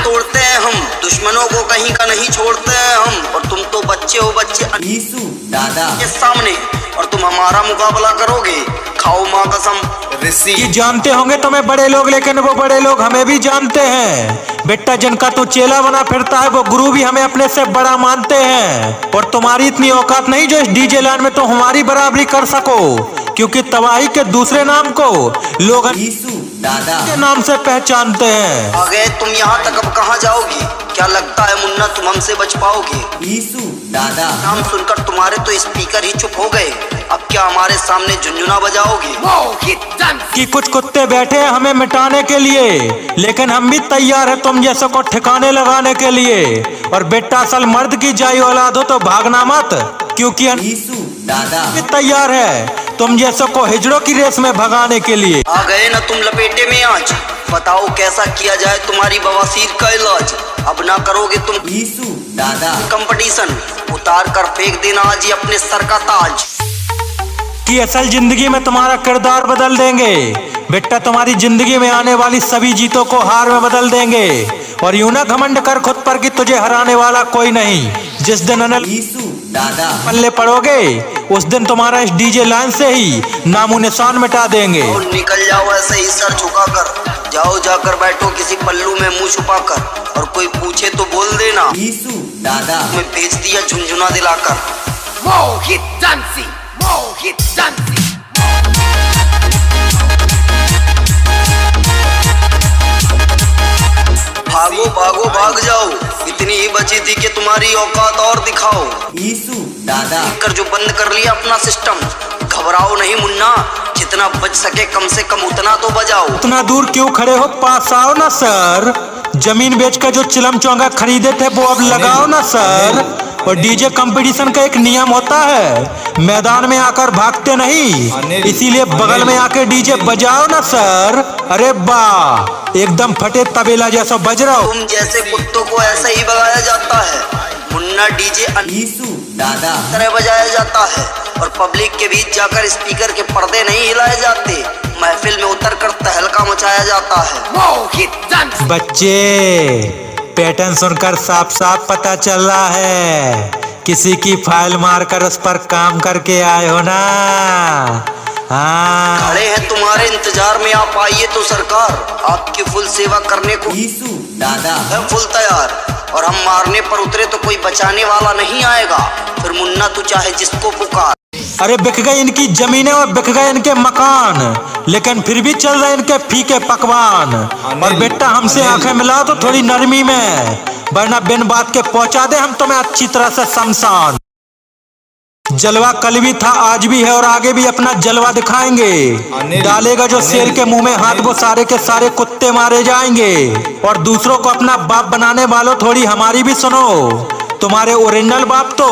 तोड़ते हैं हम, दुश्मनों को कहीं का नहीं छोड़ते हैं हम। और तुम तो बच्चे हो, बच्चे ईसु दादा के सामने, और तुम हमारा मुकाबला करोगे, खाओ माँ कसम। ये जानते होंगे तुम्हें बड़े लोग, लेकिन वो बड़े लोग हमें भी जानते हैं बेटा। जिनका तू चेला बना फिरता है वो गुरु भी हमें अपने से बड़ा मानते हैं। और तुम्हारी इतनी औकात नहीं जो इस डीजे लाइन में तो हमारी बराबरी कर सको, क्योंकि तबाही के दूसरे नाम को लोग ईसु दादा के नाम से पहचानते हैं। आ गए तुम यहाँ तक, अब कहाँ जाओगी? क्या लगता है मुन्ना तुम हमसे बच पाओगे? ईसु दादा नाम सुनकर तुम्हारे तो स्पीकर ही चुप हो गए। अब क्या हमारे सामने झुनझुना बजाओगे? कि कुछ कुत्ते बैठे हैं हमें मिटाने के लिए, लेकिन हम भी तैयार है तुम जैसों को ठिकाने लगाने के लिए। और बेटा असल मर्द की जाई औलाद हो तो भागना मत, क्योंकि ईसु दादा भी तैयार है तुम जैसों को हिजड़ों की रेस में भगाने के लिए। आ गए ना तुम लपेटे में आज, बताओ कैसा किया जाए तुम्हारी बवासीर का इलाज। अब ना करोगे तुम ईसु दादा कंपटीशन, उतार कर फेंक देना आज ही अपने सर का ताज। कि असल जिंदगी में तुम्हारा किरदार बदल देंगे बेटा। तुम्हारी जिंदगी में आने वाली सभी जीतों को हार में बदल देंगे। और यूं ना घमंड कर खुद पर कि तुझे हराने वाला कोई नहीं। जिस दिन अनल ईसु दादा पल्ले पड़ोगे उस दिन तुम्हारा इस डीजे लाइन से ही नामो निशान मिटा देंगे। और निकल जाओ ऐसे ही सर झुकाकर, जाओ जाकर बैठो किसी पल्लू में मुंह छुपाकर। और कोई पूछे तो बोल देना ईसु दादा मैं भेज दिया झुनझुना दिलाकर। Mohit dancing, Mohit dancing. भागो भागो भाग जाओ, इतनी ही बची थी कि तुम्हारी औकात और दिखाओ। ईसु दादा कर जो बंद कर लिया अपना सिस्टम, घबराओ नहीं मुन्ना, जितना बच सके कम से कम उतना तो बजाओ। इतना दूर क्यों खड़े हो, पास आओ ना सर। जमीन बेच कर जो चिलम चौंगा खरीदे थे वो अब लगाओ ना सर। और डीजे कंपटीशन का एक नियम होता है, मैदान में आकर भागते नहीं, इसीलिए बगल में आके डीजे बजाओ ना सर। अरे वाह, एकदम फटे तबेला जैसा बज रहा हो। तुम जैसे कुत्तों को ऐसा ही भगाया जाता है मुन्ना, डीजे ईसु दादा तरह बजाया जाता है। और पब्लिक के बीच जाकर स्पीकर के पर्दे नहीं हिलाए जाते, महफिल में उतर कर तहलका मचाया जाता है। Mohit dancing. बच्चे पैटर्न सुनकर साफ साफ पता चल रहा है किसी की फाइल मारकर उस पर काम करके आए हो ना। हाँ खड़े हैं तुम्हारे इंतजार में, आप आइए तो सरकार, आपकी फुल सेवा करने को ईसु दादा है फुल तैयार। और हम मारने पर उतरे तो कोई बचाने वाला नहीं आएगा। फिर मुन्ना तू चाहे जिसको पुकार। अरे बिक गई इनकी जमीनें और बिक गए इनके मकान, लेकिन फिर भी चल रहे इनके फीके पकवान। और बेटा हमसे आंखें मिलाओ तो थोड़ी नरमी में, वरना बिन बात के पहुंचा दे हम तुम्हें अच्छी तरह से शमशान। जलवा कल भी था, आज भी है और आगे भी अपना जलवा दिखाएंगे। डालेगा जो शेर के मुंह में हाथ वो सारे के सारे कुत्ते मारे जाएंगे। और दूसरों को अपना बाप बनाने वालों थोड़ी हमारी भी सुनो, तुम्हारे ओरिजिनल बाप तो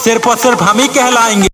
सिर्फ और सिर्फ हम ही कहलाएंगे।